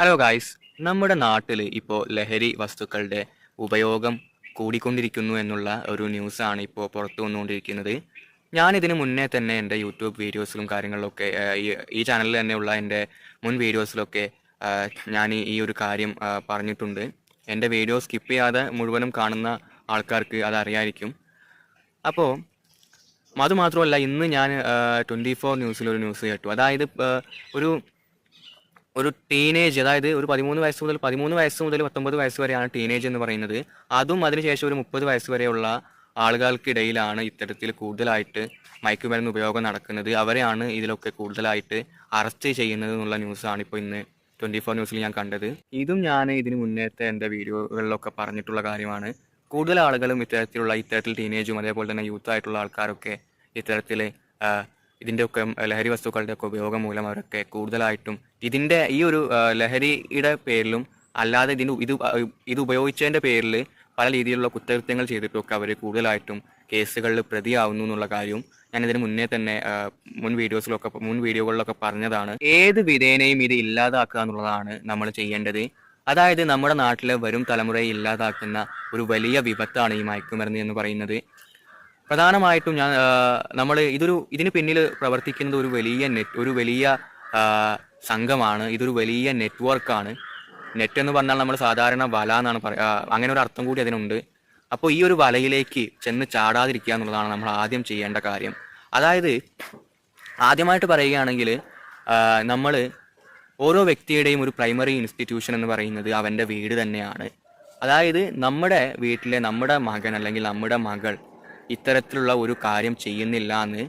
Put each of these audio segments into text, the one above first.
Hello guys, നമ്മുടെ നാട്ടിൽ ഇപ്പോൾ ലഹരി വസ്തുക്കളുടെ ഉപയോഗം കൂടിക്കൊണ്ടിരിക്കുന്നു എന്നുള്ള ഒരു ന്യൂസാണ് ഇപ്പോൾ പുറത്തു വന്നുകൊണ്ടിരിക്കുന്നത്. ഞാനിതിന് മുന്നേ തന്നെ എൻ്റെ യൂട്യൂബ് വീഡിയോസിലും കാര്യങ്ങളിലൊക്കെ ഈ ചാനലിൽ തന്നെയുള്ള എൻ്റെ മുൻ വീഡിയോസിലൊക്കെ ഞാൻ ഈ ഒരു കാര്യം പറഞ്ഞിട്ടുണ്ട്. എൻ്റെ വീഡിയോ സ്കിപ്പ് ചെയ്യാതെ മുഴുവനും കാണുന്ന ആൾക്കാർക്ക് അതറിയായിരിക്കും. അപ്പോൾ അതുമാത്രമല്ല, ഇന്ന് ഞാൻ 24 ന്യൂസിലൊരു ന്യൂസ് കേട്ടു. അതായത് ഒരു ഒരു ടീനേജ്, അതായത് ഒരു 13 വയസ്സ് മുതൽ 19 വയസ്സ് വരെയാണ് ടീനേജ് എന്ന് പറയുന്നത്. അതും അതിനുശേഷം ഒരു 30 വയസ്സ് വരെയുള്ള ആളുകൾക്കിടയിലാണ് ഇത്തരത്തിൽ കൂടുതലായിട്ട് മയക്കുമരുന്ന് ഉപയോഗം നടക്കുന്നത്. അവരെയാണ് ഇതിലൊക്കെ കൂടുതലായിട്ട് അറസ്റ്റ് ചെയ്യുന്നത് എന്നുള്ള ന്യൂസാണ് ഇപ്പോൾ ഇന്ന് 24 ന്യൂസിൽ ഞാൻ കണ്ടത്. ഇതും ഞാൻ ഇതിന് മുന്നേത്തെ എൻ്റെ വീഡിയോകളിലൊക്കെ പറഞ്ഞിട്ടുള്ള കാര്യമാണ്. കൂടുതൽ ആളുകളും ഇത്തരത്തിൽ ടീനേജും അതേപോലെ തന്നെ യൂത്ത് ആയിട്ടുള്ള ആൾക്കാരൊക്കെ ഇത്തരത്തിൽ ഇതിൻ്റെയൊക്കെ ലഹരി വസ്തുക്കളുടെയൊക്കെ ഉപയോഗം മൂലം അവരൊക്കെ കൂടുതലായിട്ടും ഈ ഒരു ലഹരിയുടെ പേരിലും അല്ലാതെ ഇത് ഉപയോഗിച്ചതിൻ്റെ പേരിൽ പല രീതിയിലുള്ള കുറ്റകൃത്യങ്ങൾ ചെയ്തിട്ടൊക്കെ അവർ കൂടുതലായിട്ടും കേസുകളിൽ പ്രതിയാവുന്നു എന്നുള്ള കാര്യവും ഞാനിതിന് മുന്നേ തന്നെ മുൻ വീഡിയോകളിലൊക്കെ പറഞ്ഞതാണ്. ഏത് വിധേനയും ഇത് ഇല്ലാതാക്കുക എന്നുള്ളതാണ് നമ്മൾ ചെയ്യേണ്ടത്. അതായത് നമ്മുടെ നാട്ടിലെ വരും തലമുറയെ ഇല്ലാതാക്കുന്ന ഒരു വലിയ വിപത്താണ് ഈ മയക്കുമരുന്ന് എന്ന് പറയുന്നത്. പ്രധാനമായിട്ടും ഇതിന് പിന്നിൽ പ്രവർത്തിക്കുന്നത് ഒരു വലിയ സംഘമാണ്. ഇതൊരു വലിയ നെറ്റ്വർക്കാണ്. നെറ്റ് എന്ന് പറഞ്ഞാൽ നമ്മൾ സാധാരണ വല എന്നാണ് അങ്ങനെ ഒരു അർത്ഥം കൂടി അതിനുണ്ട്. അപ്പോൾ ഈ ഒരു വലയിലേക്ക് ചെന്ന് ചാടാതിരിക്കുക എന്നുള്ളതാണ് നമ്മൾ ആദ്യം ചെയ്യേണ്ട കാര്യം. അതായത് ആദ്യമായിട്ട് പറയുകയാണെങ്കിൽ നമ്മൾ ഓരോ വ്യക്തിയുടെയും ഒരു പ്രൈമറി ഇൻസ്റ്റിറ്റ്യൂഷൻ എന്ന് പറയുന്നത് അവൻ്റെ വീട് തന്നെയാണ്. അതായത് നമ്മുടെ വീട്ടിലെ നമ്മുടെ മകൻ അല്ലെങ്കിൽ നമ്മുടെ മകൾ ഇത്തരത്തിലുള്ള ഒരു കാര്യം ചെയ്യുന്നില്ല എന്ന്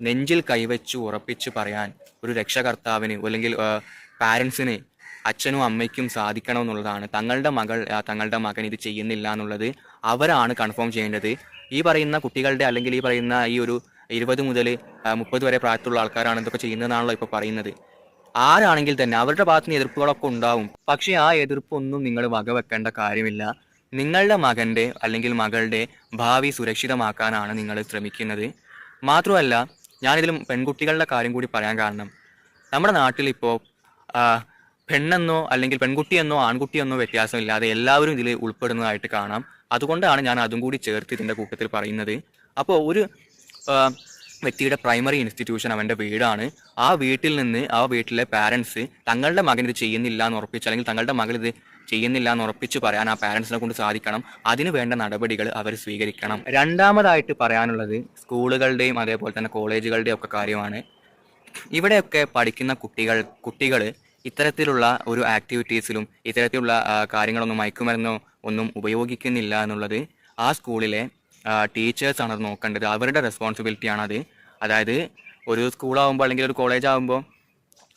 നെഞ്ചിൽ കൈവച്ച് ഉറപ്പിച്ച് പറയാൻ ഒരു രക്ഷകർത്താവിന് അല്ലെങ്കിൽ പാരൻസിന്, അച്ഛനും അമ്മയ്ക്കും സാധിക്കണമെന്നുള്ളതാണ്. തങ്ങളുടെ മകൻ ഇത് ചെയ്യുന്നില്ല എന്നുള്ളത് അവരാണ് കൺഫേം ചെയ്യേണ്ടത്. ഈ പറയുന്ന കുട്ടികളുടെ അല്ലെങ്കിൽ ഈ പറയുന്ന ഈ ഒരു 20 മുതൽ 30 വരെ പ്രായത്തിലുള്ള ആൾക്കാരാണ് ഇതൊക്കെ ചെയ്യുന്നതെന്നാണല്ലോ ഇപ്പോൾ പറയുന്നത്. ആരാണെങ്കിൽ തന്നെ അവരുടെ ഭാഗത്ത് നിന്ന് എതിർപ്പുകളൊക്കെ ഉണ്ടാവും. പക്ഷേ ആ എതിർപ്പൊന്നും നിങ്ങൾ വകവെക്കേണ്ട കാര്യമില്ല. നിങ്ങളുടെ മകൻ്റെ അല്ലെങ്കിൽ മകളുടെ ഭാവി സുരക്ഷിതമാക്കാനാണ് നിങ്ങൾ ശ്രമിക്കുന്നത്. മാത്രമല്ല, ഞാനിതിലും പെൺകുട്ടികളുടെ കാര്യം കൂടി പറയാൻ കാരണം, നമ്മുടെ നാട്ടിലിപ്പോൾ പെണ്ണെന്നോ അല്ലെങ്കിൽ പെൺകുട്ടിയെന്നോ ആൺകുട്ടിയെന്നോ വ്യത്യാസമില്ലാതെ എല്ലാവരും ഇതിൽ ഉൾപ്പെടുന്നതായിട്ട് കാണാം. അതുകൊണ്ടാണ് ഞാൻ അതും കൂടി ചേർത്ത് ഇതിൻ്റെ കൂട്ടത്തിൽ പറയുന്നത്. അപ്പോൾ ഒരു വ്യക്തിയുടെ പ്രൈമറി ഇൻസ്റ്റിറ്റ്യൂഷൻ അവൻ്റെ വീടാണ്. ആ വീട്ടിലെ പാരൻസ് തങ്ങളുടെ മകൻ ഇത് ചെയ്യുന്നില്ല എന്ന് ഉറപ്പിച്ച് അല്ലെങ്കിൽ തങ്ങളുടെ മകൾ ഇത് ചെയ്യുന്നില്ല എന്ന് ഉറപ്പിച്ച് പറയാൻ ആ പാരൻസിനെ കൊണ്ട് സാധിക്കണം. അതിന് വേണ്ട നടപടികൾ അവർ സ്വീകരിക്കണം. രണ്ടാമതായിട്ട് പറയാനുള്ളത് സ്കൂളുകളുടെയും അതേപോലെ തന്നെ കോളേജുകളുടെയും ഒക്കെ കാര്യമാണ്. ഇവിടെയൊക്കെ പഠിക്കുന്ന കുട്ടികൾ ഇത്തരത്തിലുള്ള ഒരു ആക്ടിവിറ്റീസിലും ഇത്തരത്തിലുള്ള കാര്യങ്ങളൊന്നും മയക്കുമരുന്നോ ഒന്നും ഉപയോഗിക്കുന്നില്ല എന്നുള്ളത് ആ സ്കൂളിലെ ടീച്ചേഴ്സാണ് അത് നോക്കേണ്ടത്. അവരുടെ റെസ്പോൺസിബിലിറ്റിയാണത്. അതായത് ഒരു സ്കൂളാകുമ്പോൾ അല്ലെങ്കിൽ ഒരു കോളേജ് ആകുമ്പോൾ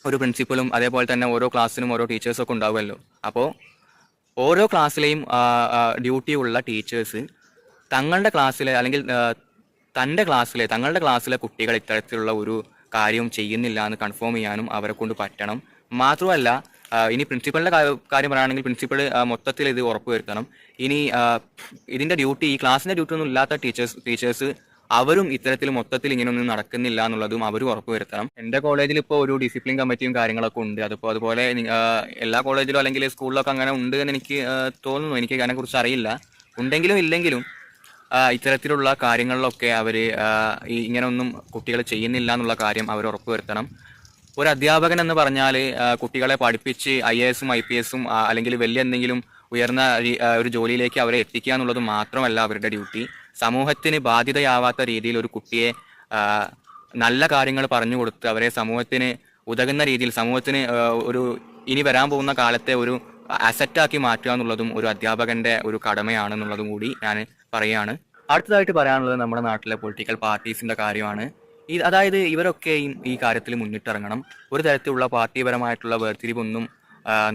ഒരു പ്രിൻസിപ്പലും അതേപോലെ തന്നെ ഓരോ ക്ലാസ്സിനും ഓരോ ടീച്ചേഴ്സൊക്കെ ഉണ്ടാവുമല്ലോ. അപ്പോൾ ഓരോ ക്ലാസ്സിലെയും ഡ്യൂട്ടിയുള്ള ടീച്ചേഴ്സ് തങ്ങളുടെ ക്ലാസ്സിലെ അല്ലെങ്കിൽ തങ്ങളുടെ ക്ലാസ്സിലെ കുട്ടികൾ ഇത്തരത്തിലുള്ള ഒരു കാര്യം ചെയ്യുന്നില്ല എന്ന് കൺഫേം ചെയ്യാനും അവരെ കൊണ്ട് പറ്റണം. മാത്രമല്ല, ഇനി പ്രിൻസിപ്പളിൻ്റെ കാര്യം പറയുകയാണെങ്കിൽ പ്രിൻസിപ്പൾ മൊത്തത്തിൽ ഇത് ഉറപ്പുവരുത്തണം. ഇനി ഈ ക്ലാസ്സിൻ്റെ ഡ്യൂട്ടി ഒന്നും ഇല്ലാത്ത ടീച്ചേഴ്സ് അവരും ഇത്തരത്തിൽ മൊത്തത്തിൽ ഇങ്ങനെയൊന്നും നടക്കുന്നില്ല എന്നുള്ളതും അവരും ഉറപ്പുവരുത്തണം. എൻ്റെ കോളേജിൽ ഇപ്പോൾ ഒരു ഡിസിപ്ലിൻ കമ്മിറ്റിയും കാര്യങ്ങളൊക്കെ ഉണ്ട്. അതുപോലെ എല്ലാ കോളേജിലും അല്ലെങ്കിൽ സ്കൂളിലൊക്കെ അങ്ങനെ ഉണ്ട് എന്ന് എനിക്ക് തോന്നുന്നു. എനിക്ക് അതിനെക്കുറിച്ച് അറിയില്ല. ഉണ്ടെങ്കിലും ഇല്ലെങ്കിലും ഇത്തരത്തിലുള്ള കാര്യങ്ങളിലൊക്കെ അവർ ഇങ്ങനെയൊന്നും കുട്ടികൾ ചെയ്യുന്നില്ല എന്നുള്ള കാര്യം അവർ ഉറപ്പുവരുത്തണം. ഒരു അധ്യാപകൻ എന്ന് പറഞ്ഞാൽ കുട്ടികളെ പഠിപ്പിച്ച് IAS IPS അല്ലെങ്കിൽ വലിയ എന്തെങ്കിലും ഉയർന്ന ഒരു ജോലിയിലേക്ക് അവരെ എത്തിക്കുക എന്നുള്ളത് മാത്രമല്ല അവരുടെ ഡ്യൂട്ടി. സമൂഹത്തിന് ബാധ്യതയാവാത്ത രീതിയിൽ ഒരു കുട്ടിയെ നല്ല കാര്യങ്ങൾ പറഞ്ഞു കൊടുത്ത് അവരെ സമൂഹത്തിന് ഉതകുന്ന രീതിയിൽ സമൂഹത്തിന് ഇനി വരാൻ പോകുന്ന കാലത്തെ ഒരു അസറ്റാക്കി മാറ്റുക എന്നുള്ളതും ഒരു അധ്യാപകന്റെ ഒരു കടമയാണെന്നുള്ളതും കൂടി ഞാൻ പറയുകയാണ്. അടുത്തതായിട്ട് പറയാനുള്ളത് നമ്മുടെ നാട്ടിലെ പൊളിറ്റിക്കൽ പാർട്ടീസിന്റെ കാര്യമാണ്. അതായത് ഇവരൊക്കെയും ഈ കാര്യത്തിൽ മുന്നിട്ടിറങ്ങണം. ഒരു തരത്തിലുള്ള പാർട്ടിപരമായിട്ടുള്ള വേർതിരിവൊന്നും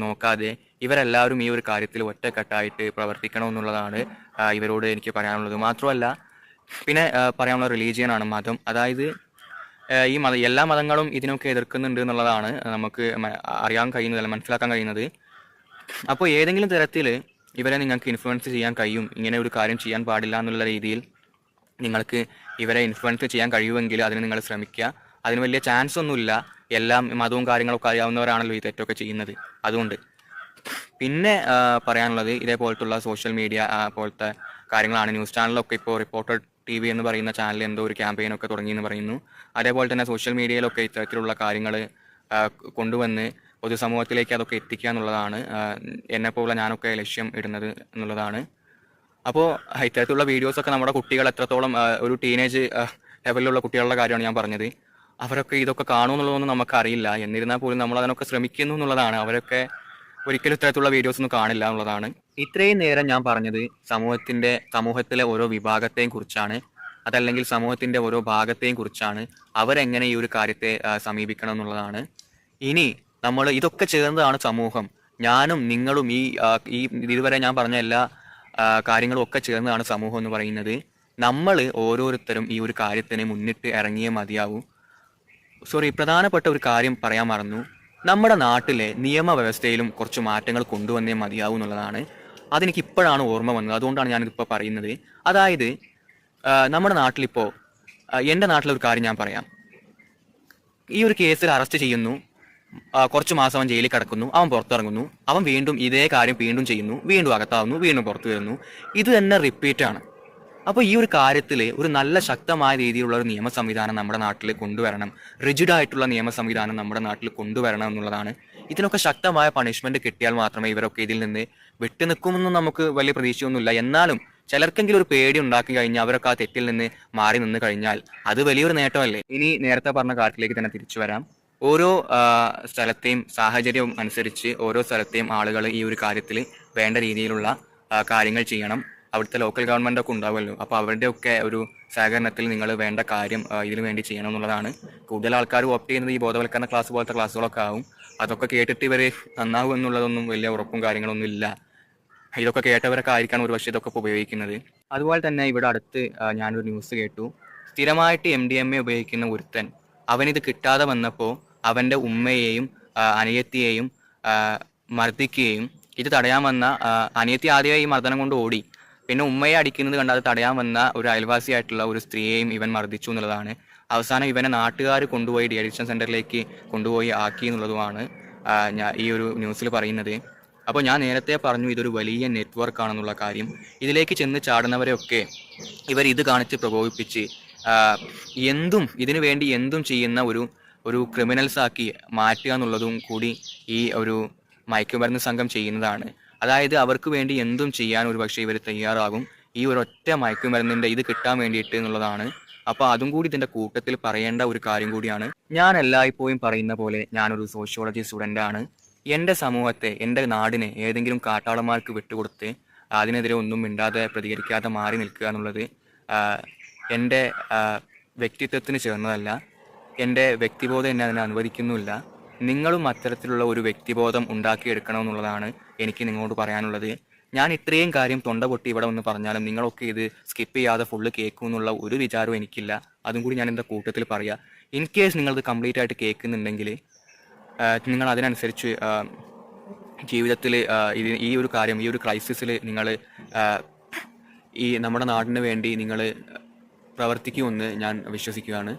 നോക്കാതെ ഇവരെല്ലാവരും ഈ ഒരു കാര്യത്തിൽ ഒറ്റക്കെട്ടായിട്ട് പ്രവർത്തിക്കണമെന്നുള്ളതാണ് ഇവരോട് എനിക്ക് പറയാനുള്ളത്. മാത്രമല്ല, പിന്നെ പറയാനുള്ള റിലീജിയനാണ്, മതം. അതായത് എല്ലാ മതങ്ങളും ഇതിനൊക്കെ എതിർക്കുന്നുണ്ട് എന്നുള്ളതാണ് നമുക്ക് അറിയാൻ കഴിയുന്നത്, അല്ല മനസ്സിലാക്കാൻ കഴിയുന്നത്. അപ്പോൾ ഏതെങ്കിലും തരത്തിൽ ഇവരെ നിങ്ങൾക്ക് ഇൻഫ്ലുവൻസ് ചെയ്യാൻ കഴിയും, ഇങ്ങനെ ഒരു കാര്യം ചെയ്യാൻ പാടില്ല എന്നുള്ള രീതിയിൽ നിങ്ങൾക്ക് ഇവരെ ഇൻഫ്ലുവൻസ് ചെയ്യാൻ കഴിയുമെങ്കിൽ അതിന് നിങ്ങൾ ശ്രമിക്കുക. അതിന് വലിയ ചാൻസ് ഒന്നുമില്ല. എല്ലാം മതവും കാര്യങ്ങളൊക്കെ അറിയാവുന്നവരാണല്ലോ ഈ തെറ്റൊക്കെ ചെയ്യുന്നത്. അതുകൊണ്ട് പിന്നെ പറയാനുള്ളത് ഇതേപോലത്തുള്ള സോഷ്യൽ മീഡിയ പോലത്തെ കാര്യങ്ങളാണ്. ന്യൂസ് ചാനലൊക്കെ ഇപ്പോൾ റിപ്പോർട്ടർ TV എന്ന് പറയുന്ന ചാനൽ എന്തോ ഒരു ക്യാമ്പയിനൊക്കെ തുടങ്ങിയെന്ന് പറയുന്നു. അതേപോലെ തന്നെ സോഷ്യൽ മീഡിയയിലൊക്കെ ഇത്തരത്തിലുള്ള കാര്യങ്ങൾ കൊണ്ടുവന്ന് പൊതുസമൂഹത്തിലേക്ക് അതൊക്കെ എത്തിക്കുക എന്നുള്ളതാണ് എന്നെപ്പോലെ ഞാനൊക്കെ ലക്ഷ്യം ഇടുന്നത് എന്നുള്ളതാണ്. അപ്പോൾ ഇത്തരത്തിലുള്ള വീഡിയോസൊക്കെ നമ്മുടെ കുട്ടികൾ എത്രത്തോളം ഒരു ടീനേജ് ലെവലിലുള്ള കുട്ടികളുടെ കാര്യമാണ് ഞാൻ പറഞ്ഞത്. അവരൊക്കെ ഇതൊക്കെ കാണുമെന്നുള്ളതൊന്നും നമുക്കറിയില്ല. എന്നിരുന്നാൽ പോലും നമ്മൾ അതിനൊക്കെ ശ്രമിക്കുന്നു എന്നുള്ളതാണ്. അവരൊക്കെ ഒരിക്കലും ഇത്തരത്തിലുള്ള വീഡിയോസ് ഒന്നും കാണില്ല എന്നുള്ളതാണ്. ഇത്രയും നേരം ഞാൻ പറഞ്ഞത് സമൂഹത്തിലെ ഓരോ വിഭാഗത്തെയും കുറിച്ചാണ്. അതല്ലെങ്കിൽ സമൂഹത്തിന്റെ ഓരോ ഭാഗത്തെയും കുറിച്ചാണ്. അവരെങ്ങനെ ഈ ഒരു കാര്യത്തെ സമീപിക്കണം എന്നുള്ളതാണ്. ഇനി നമ്മൾ ഇതൊക്കെ ചേർന്നതാണ് സമൂഹം. ഞാനും നിങ്ങളും ഈ ഇതുവരെ ഞാൻ പറഞ്ഞ എല്ലാ കാര്യങ്ങളും ഒക്കെ ചേർന്നതാണ് സമൂഹം എന്ന് പറയുന്നത്. നമ്മൾ ഓരോരുത്തരും ഈ ഒരു കാര്യത്തിന് മുന്നിട്ട് ഇറങ്ങിയേ മതിയാവൂ. പ്രധാനപ്പെട്ട ഒരു കാര്യം പറയാൻ മറന്നു. നമ്മുടെ നാട്ടിലെ നിയമവ്യവസ്ഥയിലും കുറച്ച് മാറ്റങ്ങൾ കൊണ്ടുവന്നേ മതിയാവൂ എന്നുള്ളതാണ്. അതെനിക്ക് ഇപ്പോഴാണ് ഓർമ്മ വന്നത്. അതുകൊണ്ടാണ് ഞാനിതിപ്പോൾ പറയുന്നത്. അതായത് നമ്മുടെ നാട്ടിലിപ്പോൾ എൻ്റെ നാട്ടിലൊരു കാര്യം ഞാൻ പറയാം. ഈ ഒരു കേസിൽ അറസ്റ്റ് ചെയ്യുന്നു, കുറച്ച് മാസം അവൻ ജയിലിൽ കിടക്കുന്നു, അവൻ പുറത്തിറങ്ങുന്നു, അവൻ വീണ്ടും ഇതേ കാര്യം വീണ്ടും ചെയ്യുന്നു, വീണ്ടും അകത്താവുന്നു, വീണ്ടും പുറത്തു വരുന്നു. ഇത് തന്നെ റിപ്പീറ്റാണ്. അപ്പോൾ ഈ ഒരു കാര്യത്തിൽ ഒരു നല്ല ശക്തമായ രീതിയിലുള്ള ഒരു നിയമ സംവിധാനം നമ്മുടെ നാട്ടിൽ കൊണ്ടുവരണം. റിജിഡായിട്ടുള്ള നിയമ സംവിധാനം നമ്മുടെ നാട്ടിൽ കൊണ്ടുവരണം എന്നുള്ളതാണ്. ഇതിനൊക്കെ ശക്തമായ പണിഷ്മെന്റ് കിട്ടിയാൽ മാത്രമേ ഇവരൊക്കെ ഇതിൽ നിന്ന് വിട്ടുനിൽക്കുമെന്നും നമുക്ക് വലിയ പ്രതീക്ഷയൊന്നുമില്ല. എന്നാലും ചിലർക്കെങ്കിലും ഒരു പേടി ഉണ്ടാക്കി കഴിഞ്ഞാൽ അവരൊക്കെ ആ തെറ്റിൽ നിന്ന് മാറി നിന്ന് കഴിഞ്ഞാൽ അത് വലിയൊരു നേട്ടമല്ലേ. ഇനി നേരത്തെ പറഞ്ഞ കാര്യത്തിലേക്ക് തന്നെ തിരിച്ചു വരാം. ഓരോ സ്ഥലത്തെയും സാഹചര്യവും അനുസരിച്ച് ഓരോ സ്ഥലത്തെയും ആളുകൾ ഈ ഒരു കാര്യത്തിൽ വേണ്ട രീതിയിലുള്ള കാര്യങ്ങൾ ചെയ്യണം. അവിടുത്തെ ലോക്കൽ ഗവൺമെന്റ് ഒക്കെ ഉണ്ടാവുമല്ലോ. അപ്പോൾ അവരുടെ ഒക്കെ ഒരു സഹകരണത്തിൽ നിങ്ങൾ വേണ്ട കാര്യം ഇതിനു വേണ്ടി ചെയ്യണം എന്നുള്ളതാണ്. കൂടുതൽ ആൾക്കാർ ഓപ്റ്റ് ചെയ്യുന്നത് ഈ ബോധവൽക്കരണ ക്ലാസ് പോലത്തെ ക്ലാസ്സുകളൊക്കെ ആവും. അതൊക്കെ കേട്ടിട്ട് ഇവർ നന്നാവും എന്നുള്ളതൊന്നും വലിയ ഉറപ്പും കാര്യങ്ങളൊന്നും ഇല്ല. ഇതൊക്കെ കേട്ടവരൊക്കെ ആയിരിക്കാണ് ഒരു പക്ഷേ ഇതൊക്കെ ഉപയോഗിക്കുന്നത്. അതുപോലെ തന്നെ ഇവിടെ അടുത്ത് ഞാനൊരു ന്യൂസ് കേട്ടു. സ്ഥിരമായിട്ട് MDMA ഉപയോഗിക്കുന്ന ഒരുത്തൻ അവനിത് കിട്ടാതെ വന്നപ്പോൾ അവൻ്റെ ഉമ്മയെയും അനിയത്തിയെയും മർദ്ദിക്കുകയും ഇത് തടയാൻ വന്ന അനിയത്തി ആദ്യമായി ഈ മർദ്ദനം കൊണ്ട് ഓടി. പിന്നെ ഉമ്മയെ അടിക്കുന്നത് കണ്ട് അത് തടയാൻ വന്ന ഒരു അയൽവാസിയായിട്ടുള്ള ഒരു സ്ത്രീയെയും ഇവൻ മർദ്ദിച്ചു എന്നുള്ളതാണ്. അവസാനം ഇവനെ നാട്ടുകാർ കൊണ്ടുപോയി ഡി-അഡിക്ഷൻ സെന്ററിലേക്ക് കൊണ്ടുപോയി ആക്കി എന്നുള്ളതുമാണ് ഈ ഒരു ന്യൂസിൽ പറയുന്നത്. അപ്പോൾ ഞാൻ നേരത്തെ പറഞ്ഞു ഇതൊരു വലിയ നെറ്റ്വർക്ക് ആണെന്നുള്ള കാര്യം. ഇതിലേക്ക് ചെന്ന് ചാടുന്നവരെയൊക്കെ ഇവർ ഇത് കാണിച്ച് പ്രകോപിപ്പിച്ച് ഇതിനു വേണ്ടി എന്തും ചെയ്യുന്ന ഒരു ക്രിമിനൽസ് ആക്കി മാറ്റുക എന്നുള്ളതും കൂടി ഈ ഒരു മയക്കുമരുന്ന് സംഘം ചെയ്യുന്നതാണ്. അതായത് അവർക്ക് വേണ്ടി എന്തും ചെയ്യാൻ ഒരു പക്ഷേ ഇവർ തയ്യാറാകും ഈ ഒരൊറ്റ മയക്കുമരുന്നിൻ്റെ ഇത് കിട്ടാൻ വേണ്ടിയിട്ട് എന്നുള്ളതാണ്. അപ്പോൾ അതും കൂടി ഇതിൻ്റെ കൂട്ടത്തിൽ പറയേണ്ട ഒരു കാര്യം കൂടിയാണ്. ഞാൻ എല്ലായ്പ്പോഴും പറയുന്ന പോലെ ഞാനൊരു സോഷ്യോളജി സ്റ്റുഡൻ്റ് ആണ്. എൻ്റെ സമൂഹത്തെ, എൻ്റെ നാടിനെ ഏതെങ്കിലും കാട്ടാളന്മാർക്ക് വിട്ടുകൊടുത്ത് അതിനെതിരെ ഒന്നും മിണ്ടാതെ പ്രതികരിക്കാതെ മാറി നിൽക്കുക എന്നുള്ളത് എൻ്റെ വ്യക്തിത്വത്തിന് ചേർന്നതല്ല. എൻ്റെ വ്യക്തിബോധം എന്നെ അതിനെ അനുവദിക്കുന്നുമില്ല. നിങ്ങളും അത്തരത്തിലുള്ള ഒരു വ്യക്തിബോധം ഉണ്ടാക്കിയെടുക്കണമെന്നുള്ളതാണ് എനിക്ക് നിങ്ങളോട് പറയാനുള്ളത്. ഞാൻ ഇത്രയും കാര്യം തൊണ്ട പൊട്ടി ഇവിടെ വന്ന് പറഞ്ഞാലും നിങ്ങളൊക്കെ ഇത് സ്കിപ്പ് ചെയ്യാതെ ഫുള്ള് കേൾക്കും എന്നുള്ള ഒരു വിചാരവും എനിക്കില്ല. അതും കൂടി ഞാൻ എൻ്റെ കൂട്ടത്തിൽ പറയാം. ഇൻ കേസ് നിങ്ങളിത് കംപ്ലീറ്റ് ആയിട്ട് കേൾക്കുന്നുണ്ടെങ്കിൽ നിങ്ങൾ അതിനനുസരിച്ച് ജീവിതത്തിൽ ഈ ഒരു കാര്യം, ഈ ഒരു ക്രൈസിസിൽ നിങ്ങൾ ഈ നമ്മുടെ നാടിന് വേണ്ടി നിങ്ങൾ പ്രവർത്തിക്കുമെന്ന് ഞാൻ വിശ്വസിക്കുകയാണ്.